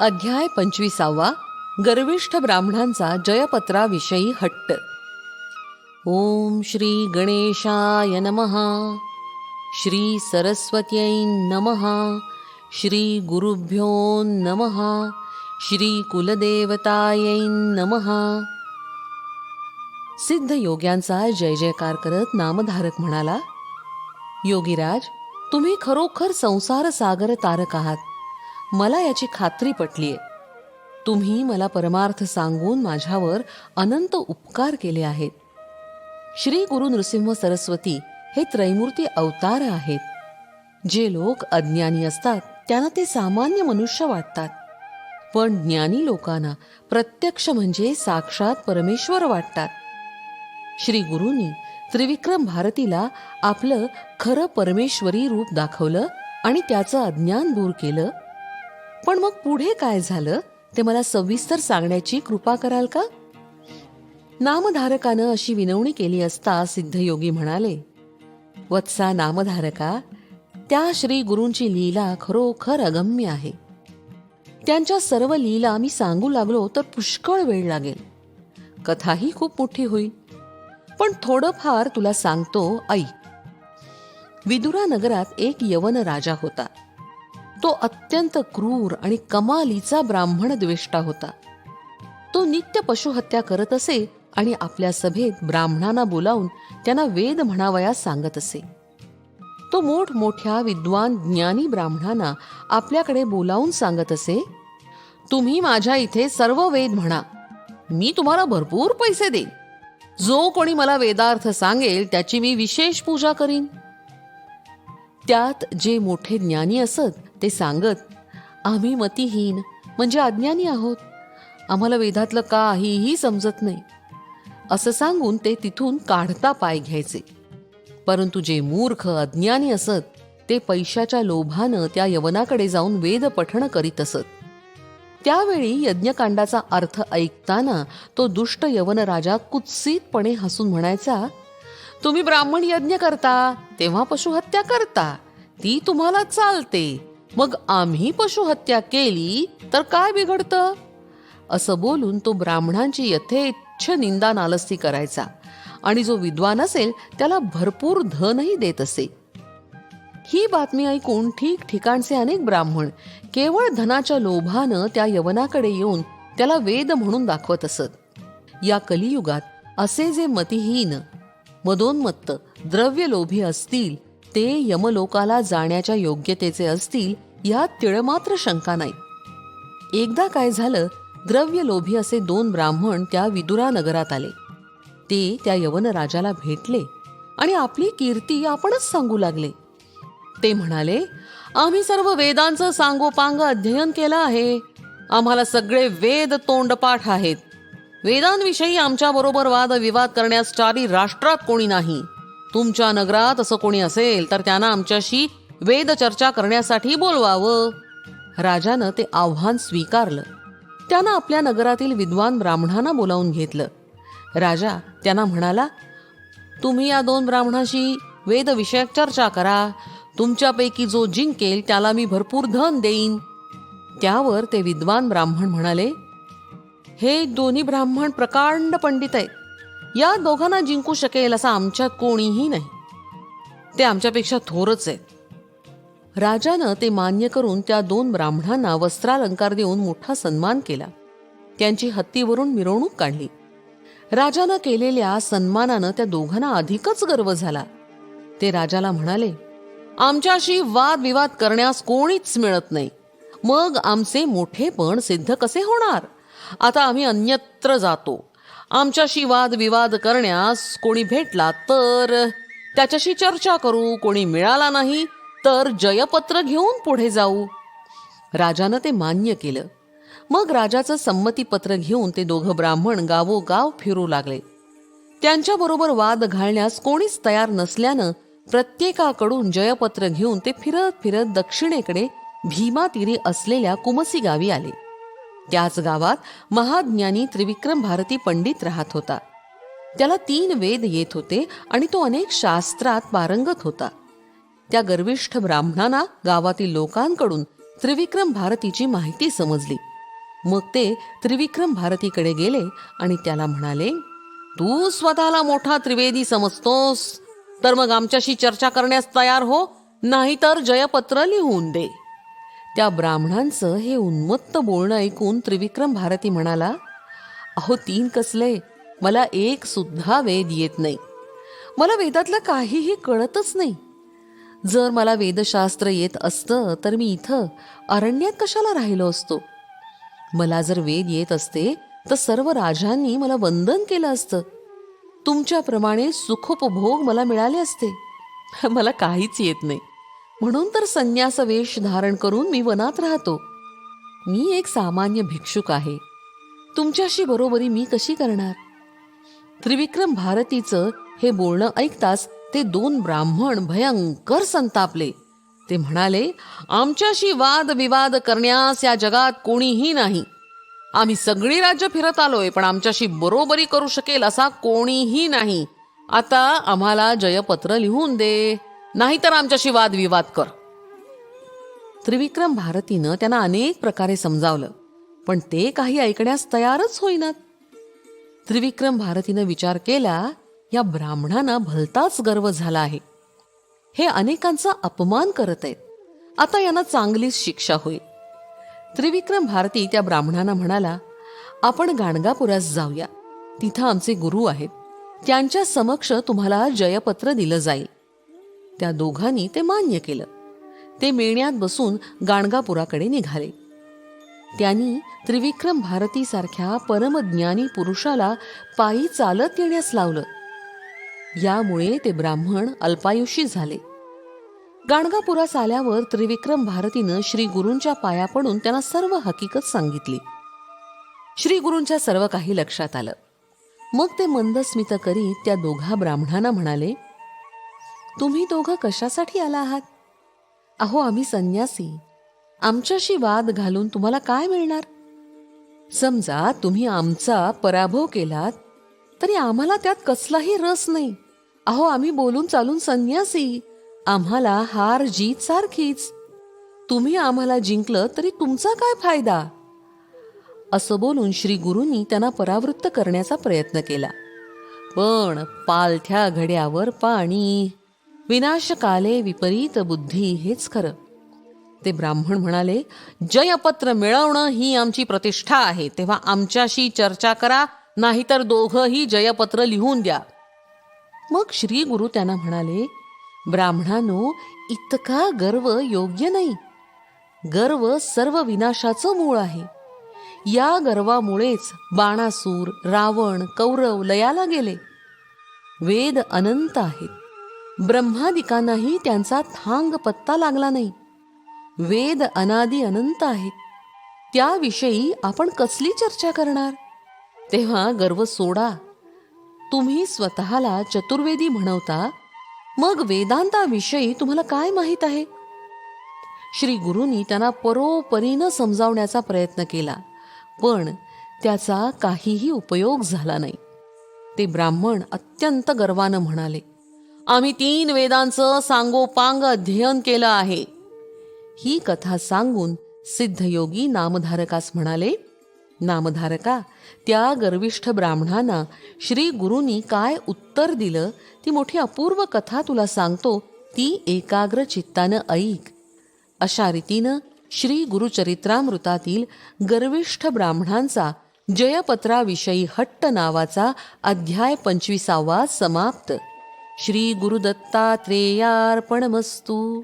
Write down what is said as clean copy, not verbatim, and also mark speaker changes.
Speaker 1: अध्याय 25. गर्विष्ठ ब्राह्मणांचा जयपत्राविषयी हट्ट. ओम श्री गणेशाय नमः. श्री सरस्वत्यै नमः. श्री गुरुभ्यो नमः. श्री कुलदेवतायै नमः. सिद्ध योग्यांचा जय जयकार करत नामधारक म्हणाला, योगीराज, तुम्ही खरोखर संसार सागर तारक आहात. मला याची खात्री पटलीये. तुम्ही मला परमार्थ सांगून माझ्यावर अनंत उपकार केले आहेत. श्री गुरु नृसिंह सरस्वती हे त्रैमूर्ती अवतार आहेत. जे लोक अज्ञानी असतात त्यांना ते सामान्य मनुष्य वाटतात, पण ज्ञानी लोकांना प्रत्यक्ष म्हणजे साक्षात परमेश्वर वाटतात. श्री गुरूंनी त्रिविक्रम भारतीला आपलं खरं परमेश्वरी रूप दाखवलं आणि त्याचं अज्ञान दूर केलं. पण मग पुढे काय झालं ते मला सविस्तर सांगण्याची कृपा कराल का? नामधारकानं अशी विनवणी केली असता सिद्धयोगी म्हणाले, वत्सा नामधारका, त्या श्री गुरूंची लीला खरोखर अगम्य आहे. त्यांच्या सर्व लीला मी सांगू लागलो तर पुष्कळ वेळ लागेल. कथाही खूप मोठी होईल, पण थोडंफार तुला सांगतो, ऐक. विदुरा नगरात एक यवन राजा होता. तो अत्यंत क्रूर आणि कमालीचा ब्राह्मण द्वेष्टा होता. तो नित्य पशुहत्या करत असे आणि आपल्या सभेत ब्राह्मणांना बोलावून त्यांना वेद म्हणावयास सांगत असे. तो मोठमोठ्या विद्वान ज्ञानी ब्राह्मणांना आपल्याकडे बोलावून सांगत असे, तुम्ही माझ्या इथे सर्व वेद म्हणा, मी तुम्हाला भरपूर पैसे देईन. जो कोणी मला वेदार्थ सांगेल त्याची मी विशेष पूजा करीन. त्यात जे मोठे ज्ञानी असत ते सांगत, आम्ही मतिहीन म्हणजे अज्ञानी आहोत, आम्हाला वेदातलं काहीही समजत नाही, असं सांगून ते तिथून काढता पाय घ्यायचे. परंतु जे मूर्ख अज्ञानी असत ते पैशाच्या लोभानं त्या यवनाकडे जाऊन वेद पठण करीत असत. त्यावेळी यज्ञकांडाचा अर्थ ऐकताना तो दुष्ट यवन राजा कुत्सितपणे हसून म्हणायचा, तुम्ही ब्राह्मण यज्ञ करता तेव्हा पशुहत्या करता, ती तुम्हाला चालते, मग आम्ही पशुहत्या केली तर काय बिघडतं? असं बोलून तो ब्राह्मणांची यथेच्छ निंदा नालस्ती करायचा आणि जो विद्वान असेल त्याला भरपूर धनही देत असे. ही बातमी ऐकून ठिकठिकाणचे अनेक ब्राह्मण केवळ धनाच्या लोभानं त्या यवनाकडे येऊन त्याला वेद म्हणून दाखवत असत. या कलियुगात असे जे मतिहीन, मदोन्मत्त, द्रव्यलोभी असतील ते यमलोकाला जाण्याच्या योग्यतेचे असतील यात तिळमात्र शंका नाही. एकदा काय झालं, द्रव्यलोभी असे 2 ब्राह्मण त्या विदुरा नगरात आले. ते त्या यवन राजाला भेटले आणि आपली कीर्ती आपणच सांगू लागले. ते म्हणाले, आम्ही सर्व वेदांचं सांगोपांग अध्ययन केलं आहे. आम्हाला सगळे वेद तोंडपाठ आहेत. वेदांविषयी आमच्याबरोबर वादविवाद करण्यास चारी राष्ट्रात कोणी नाही. तुमच्या नगरात असं कोणी असेल तर त्यांना आमच्याशी वेद चर्चा करण्यासाठी बोलवावं. राजानं ते आव्हान स्वीकारलं. त्यानं आपल्या नगरातील विद्वान ब्राह्मणांना बोलावून घेतलं. राजा त्यांना म्हणाला, तुम्ही या 2 ब्राह्मणांशी वेदविषयक चर्चा करा. तुमच्यापैकी जो जिंकेल त्याला मी भरपूर धन देईन. त्यावर ते विद्वान ब्राह्मण म्हणाले, हे दोन्ही ब्राह्मण प्रकांड पंडित आहेत. या दोघांना जिंकू शकेल असं आमच्यात कोणीही नाही. ते आमच्यापेक्षा थोरच आहेत. राजानं ते मान्य करून त्या 2 ब्राह्मणांना वस्त्रालंकार देऊन मोठा सन्मान केला. त्यांची हत्तीवरून मिरवणूक काढली. राजानं केलेल्या सन्मानानं त्या दोघांना अधिकच गर्व झाला. ते राजाला म्हणाले, आमच्याशी वादविवाद करण्यास कोणीच मिळत नाही, मग आमचे मोठेपण सिद्ध कसे होणार? आता आम्ही अन्यत्र जातो. आमच्याशी वादविवाद करण्यास कोणी भेटला तर त्याच्याशी चर्चा करू, कोणी मिळाला नाही तर जयपत्र घेऊन पुढे जाऊ. राजानं ते मान्य केलं. मग राजाचं संमतीपत्र घेऊन ते 2 ब्राह्मण गावोगाव फिरू लागले. त्यांच्याबरोबर वाद घालण्यास कोणीच तयार नसल्यानं प्रत्येकाकडून जयपत्र घेऊन ते फिरत फिरत दक्षिणेकडे भीमातीरी असलेल्या कुमसी गावी आले. त्याच गावात महाज्ञानी त्रिविक्रम भारती पंडित राहत होता. त्याला 3 वेद येत होते आणि तो अनेक शास्त्रात पारंगत होता. त्या गर्विष्ठ ब्राह्मणांना गावातील लोकांकडून त्रिविक्रम भारतीची माहिती समजली. मग ते त्रिविक्रम भारतीकडे गेले आणि त्याला म्हणाले, तू स्वतःला मोठा त्रिवेदी समजतोस तर मग आमच्याशी चर्चा करण्यास तयार हो, नाहीतर जयपत्र लिहून दे. त्या ब्राह्मणांचं हे उन्मत्त बोलणं ऐकून त्रिविक्रम भारती म्हणाला, अहो 3 कसले, मला एक सुद्धा वेद येत नाही. मला वेदातलं काहीही कळतच नाही. जर मला वेदशास्त्र येत असतं तर मी इथं अरण्यात कशाला राहिलो असतो. मला जर वेद येत असते तर सर्व राजांनी मला वंदन केलं असतं. तुमच्याप्रमाणे सुखोपभोग मला मिळाले असते. मला काहीच येत नाही, म्हणून तर संन्यास वेश धारण करून मी वनात राहतो. मी एक सामान्य भिक्षुक आहे. तुमच्याशी बरोबरी मी कशी करणार? त्रिविक्रम भारतीचं हे बोलणं ऐकताच ते 2 ब्राह्मण भयंकर संतापले. ते म्हणाले, आमच्याशी वादविवाद करण्यास या जगात कोणीही नाही. आम्ही सगळी राज्य फिरत आलोय, पण आमच्याशी बरोबरी करू शकेल असा कोणीही नाही. आता आम्हाला जयपत्र लिहून दे, नाहीतर आमच्याशी वादविवाद कर. त्रिविक्रम भारतीनं त्यांना अनेक प्रकारे समजावलं, पण ते काही ऐकण्यास तयारच होईनात. त्रिविक्रम भारतीनं विचार केला, या ब्राह्मणांना भलताच गर्व झाला आहे. हे अनेकांचा अपमान करत आहेत. आता यांना चांगलीच शिक्षा होईल. त्रिविक्रम भारती त्या ब्राह्मणांना म्हणाला, आपण गाणगापुरास जाऊया. तिथं आमचे गुरु आहेत. त्यांच्या समक्ष तुम्हाला जयपत्र दिलं जाईल. त्या दोघांनी ते मान्य केलं. ते मेण्यात बसून गाणगापुराकडे निघाले. त्यांनी त्रिविक्रम भारतीसारख्या परमज्ञानी पुरुषाला पायी चालत येण्यास लावलं. यामुळे ते ब्राह्मण अल्पायुषी झाले. गाणगापुरास आल्यावर त्रिविक्रम भारतीनं श्री गुरूंच्या पाया पडून त्यांना सर्व हकीकत सांगितली. श्री गुरूंच्या सर्व काही लक्षात आलं. मग ते मंदस्मित करीत त्या दोघा ब्राह्मणांना म्हणाले, तुम्ही दोघं कशासाठी आला आहात? अहो आम्ही संन्यासी. आमच्याशी वाद घालून तुम्हाला काय मिळणार? समजा तुम्ही आमचा पराभव केलात तरी आम्हाला त्यात कसलाही रस नाही. अहो आम्ही बोलून चालून संन्यासी. आम्हाला हार जीत सारखीच. तुम्ही आम्हाला जिंकलं तरी तुमचा काय फायदा? असं बोलून श्री गुरूंनी त्यांना परावृत्त करण्याचा प्रयत्न केला. पण पालथ्या घड्यावर पाणी, विनाशकाले विपरीत बुद्धी हेच खरं. ते ब्राह्मण म्हणाले, जयपत्र मिळवणं ही आमची प्रतिष्ठा आहे, तेव्हा आमच्याशी चर्चा करा, नाहीतर दोघंही जयपत्र लिहून द्या. मग श्री गुरु त्यांना म्हणाले, ब्राह्मणांनो, इतका गर्व योग्य नाही. गर्व सर्व विनाशाचं मूळ आहे. या गर्वामुळेच बाणासूर, रावण, कौरव लयाला गेले. वेद अनंत आहेत. ब्रह्मादिकांनाही त्यांचा थांग पत्ता लागला नाही. वेद अनादी अनंत आहेत. त्याविषयी आपण कसली चर्चा करणार? तेव्हा गर्व सोडा. तुम्ही स्वतःला चतुर्वेदी म्हणवता, मग वेदांताविषयी तुम्हाला काय माहीत आहे? श्री गुरूंनी त्यांना परोपरीनं समजावण्याचा प्रयत्न केला, पण त्याचा काहीही उपयोग झाला नाही. ते ब्राह्मण अत्यंत गर्वानं म्हणाले, आम्ही 3 वेदांचं सांगोपांग अध्ययन केलं आहे. ही कथा सांगून सिद्धयोगी नामधारकास म्हणाले, नामधारका, त्या गर्विष्ठ ब्राह्मणांना श्री गुरूंनी काय उत्तर दिलं ती मोठी अपूर्व कथा तुला सांगतो, ती एकाग्र चित्तानं ऐक. अशा रीतीनं श्री गुरुचरित्रामृतातील गर्विष्ठ ब्राह्मणांचा जयपत्राविषयी हट्ट नावाचा अध्याय 25वा समाप्त. श्री गुरुदत्तात्रेयार्पणमस्तु.